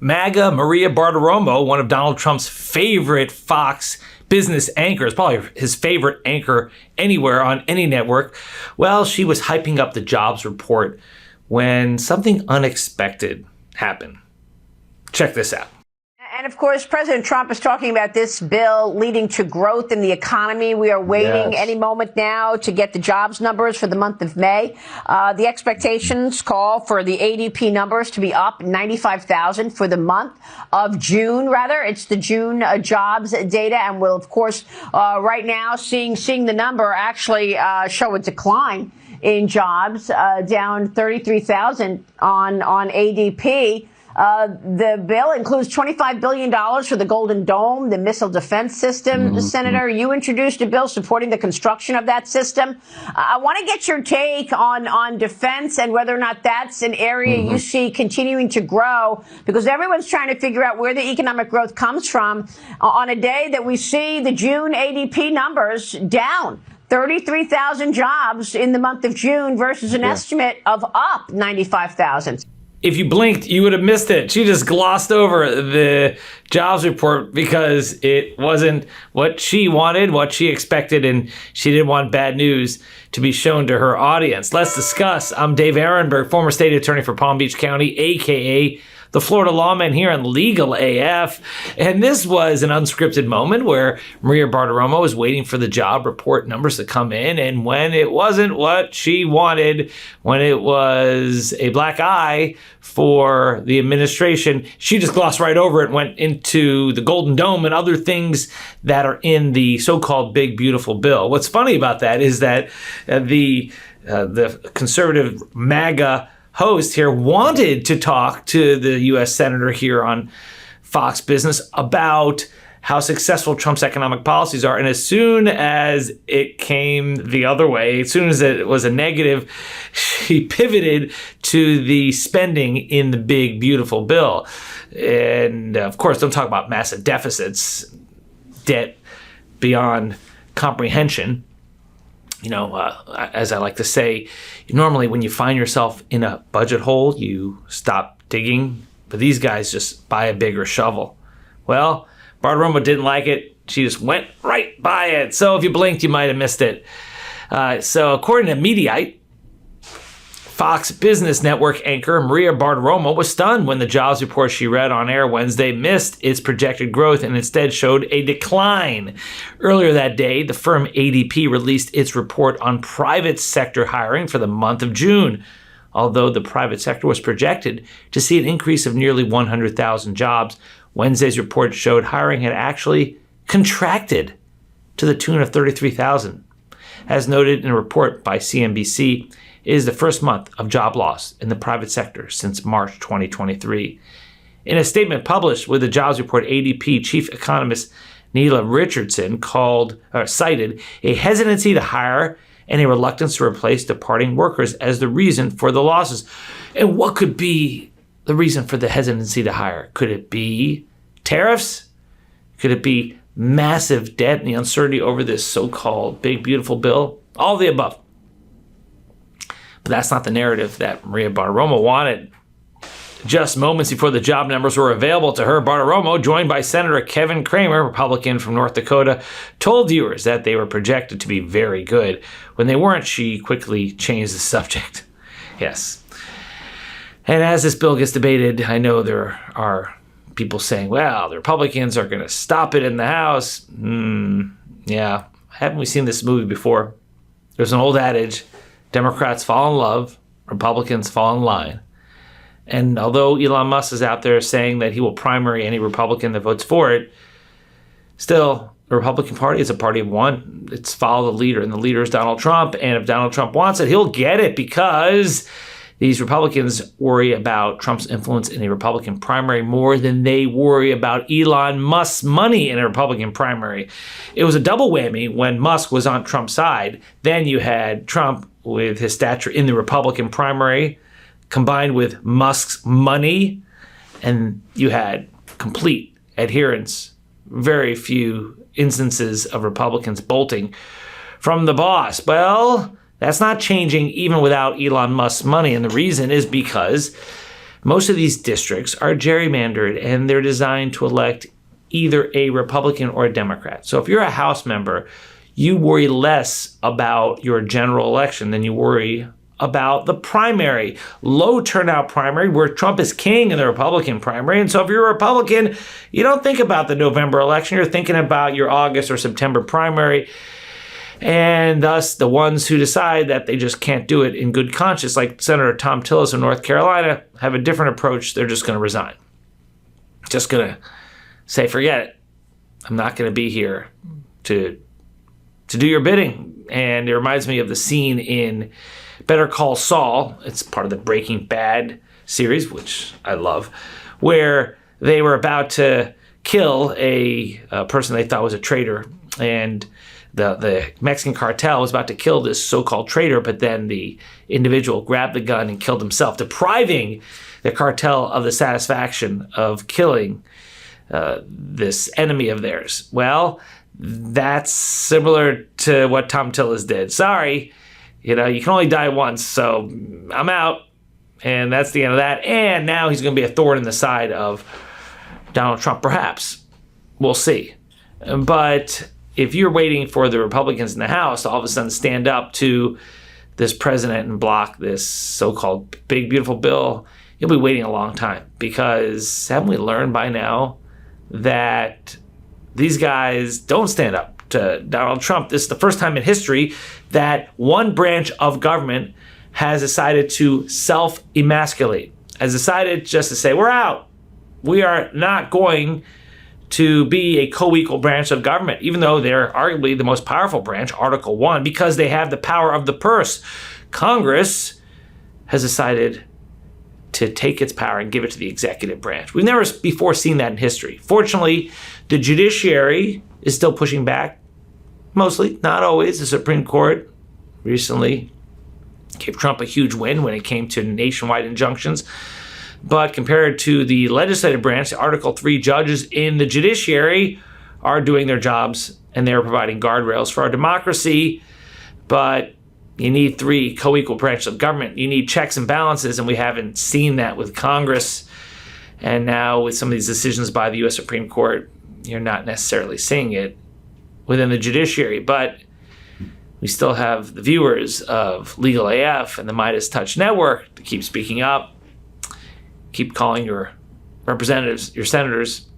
MAGA Maria Bartiromo, one of Donald Trump's favorite Fox business anchors, probably his favorite anchor anywhere on any network, well, she was hyping up the jobs report when something unexpected happened. Check this out. And of course, President Trump is talking about this bill leading to growth in the economy. We are waiting any moment now to get the jobs numbers for the month of May. The expectations call for the ADP numbers to be up 95,000 for the month of June, rather. It's the June jobs data. And we'll, of course, right now seeing the number actually show a decline in jobs, down 33,000 on ADP. The bill includes $25 billion for the Golden Dome, the missile defense system. Senator, you introduced a bill supporting the construction of that system. I want to get your take on defense and whether or not that's an area you see continuing to grow, because everyone's trying to figure out where the economic growth comes from on a day that we see the June ADP numbers down 33,000 jobs in the month of June versus an estimate of up 95,000. If you blinked, you would have missed it. She just glossed over the jobs report because it wasn't what she wanted, what she expected, and she didn't want bad news to be shown to her audience. Let's discuss. I'm Dave Aronberg, former state attorney for Palm Beach County, a.k.a. the Florida LawMan here on Legal AF. And this was an unscripted moment where Maria Bartiromo was waiting for the job report numbers to come in. And when it wasn't what she wanted, when it was a black eye for the administration, she just glossed right over it and went into the Golden Dome and other things that are in the so-called big, beautiful bill. What's funny about that is that the conservative MAGA host here wanted to talk to the U.S. Senator here on Fox Business about how successful Trump's economic policies are. And as soon as it came the other way, as soon as it was a negative, she pivoted to the spending in the big, beautiful bill. And of course, don't talk about massive deficits, debt beyond comprehension. You know, as I like to say, normally when you find yourself in a budget hole, you stop digging. But these guys just buy a bigger shovel. Well, Bartiromo didn't like it. She just went right by it. So if you blinked, you might have missed it. So according to Mediaite, Fox Business Network anchor Maria Bartiromo was stunned when the jobs report she read on air Wednesday missed its projected growth and instead showed a decline. Earlier that day, the firm ADP released its report on private sector hiring for the month of June. Although the private sector was projected to see an increase of nearly 100,000 jobs, Wednesday's report showed hiring had actually contracted to the tune of 33,000. As noted in a report by CNBC, it is the first month of job loss in the private sector since March 2023. In a statement published with the jobs report, ADP chief economist Neela Richardson cited a hesitancy to hire and a reluctance to replace departing workers as the reason for the losses. And what could be the reason for the hesitancy to hire? Could it be tariffs? Could it be massive debt and the uncertainty over this so-called big, beautiful bill? All of the above. But that's not the narrative that Maria Bartiromo wanted. Just moments before the job numbers were available to her, Bartiromo, joined by Senator Kevin Cramer, Republican from North Dakota, told viewers that they were projected to be very good. When they weren't, she quickly changed the subject. Yes. And as this bill gets debated, I know there are people saying, well, the Republicans are going to stop it in the House. Yeah. Haven't we seen this movie before? There's an old adage, Democrats fall in love, Republicans fall in line. And although Elon Musk is out there saying that he will primary any Republican that votes for it, still, the Republican Party is a party of one. It's follow the leader, and the leader is Donald Trump. And if Donald Trump wants it, he'll get it because these Republicans worry about Trump's influence in a Republican primary more than they worry about Elon Musk's money in a Republican primary. It was a double whammy when Musk was on Trump's side. Then you had Trump with his stature in the Republican primary, combined with Musk's money, and you had complete adherence, very few instances of Republicans bolting from the boss. Well, that's not changing even without Elon Musk's money, and the reason is because most of these districts are gerrymandered, and they're designed to elect either a Republican or a Democrat. So if you're a House member, you worry less about your general election than you worry about the primary, low turnout primary, where Trump is king in the Republican primary. And so if you're a Republican, you don't think about the November election. You're thinking about your August or September primary. And thus, the ones who decide that they just can't do it in good conscience, like Senator Thom Tillis of North Carolina, have a different approach. They're just going to resign. Just going to say, forget it. I'm not going to be here to do your bidding. And it reminds me of the scene in Better Call Saul. It's part of the Breaking Bad series, which I love, where they were about to kill a person they thought was a traitor. And the Mexican cartel was about to kill this so-called traitor, but then the individual grabbed the gun and killed himself, depriving the cartel of the satisfaction of killing this enemy of theirs. Well, that's similar to what Thom Tillis did. Sorry, you can only die once, so I'm out. And that's the end of that. And now he's going to be a thorn in the side of Donald Trump, perhaps. We'll see. But if you're waiting for the Republicans in the House to all of a sudden stand up to this president and block this so-called big, beautiful bill, you'll be waiting a long time. Because haven't we learned by now that these guys don't stand up to Donald Trump? This is the first time in history that one branch of government has decided to self-emasculate, has decided just to say, we're out. We are not going to be a co-equal branch of government, even though they're arguably the most powerful branch, Article 1, because they have the power of the purse. Congress has decided to take its power and give it to the executive branch. We've never before seen that in history. Fortunately, the judiciary is still pushing back, mostly, not always. The Supreme Court recently gave Trump a huge win when it came to nationwide injunctions. But compared to the legislative branch, the Article 3 judges in the judiciary are doing their jobs, and they're providing guardrails for our democracy. But you need three co-equal branches of government. You need checks and balances, and we haven't seen that with Congress. And now with some of these decisions by the U.S. Supreme Court, you're not necessarily seeing it within the judiciary. But we still have the viewers of Legal AF and the Midas Touch Network to keep speaking up. Keep calling your representatives, your senators.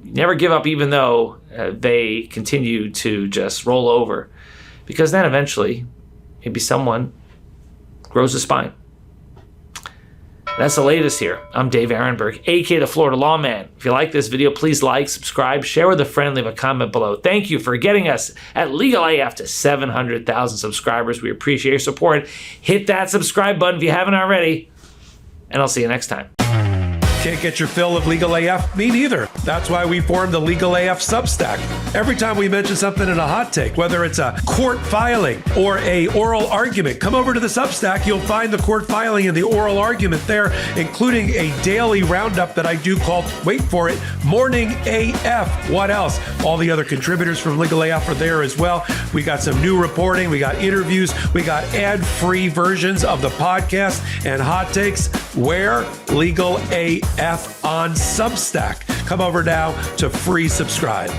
Never give up, even though they continue to just roll over. Because then eventually, maybe someone grows a spine. That's the latest here. I'm Dave Aronberg, a.k.a. the Florida LawMan. If you like this video, please like, subscribe, share with a friend, leave a comment below. Thank you for getting us at Legal AF to 700,000 subscribers. We appreciate your support. Hit that subscribe button if you haven't already. And I'll see you next time. Can't get your fill of Legal AF? Me neither. That's why we formed the Legal AF Substack. Every time we mention something in a hot take, whether it's a court filing or a oral argument, come over to the Substack. You'll find the court filing and the oral argument there, including a daily roundup that I do called, wait for it, Morning AF. What else? All the other contributors from Legal AF are there as well. We got some new reporting. We got interviews. We got ad-free versions of the podcast and hot takes. Where? Legal AF on Substack. Come over now to free subscribe.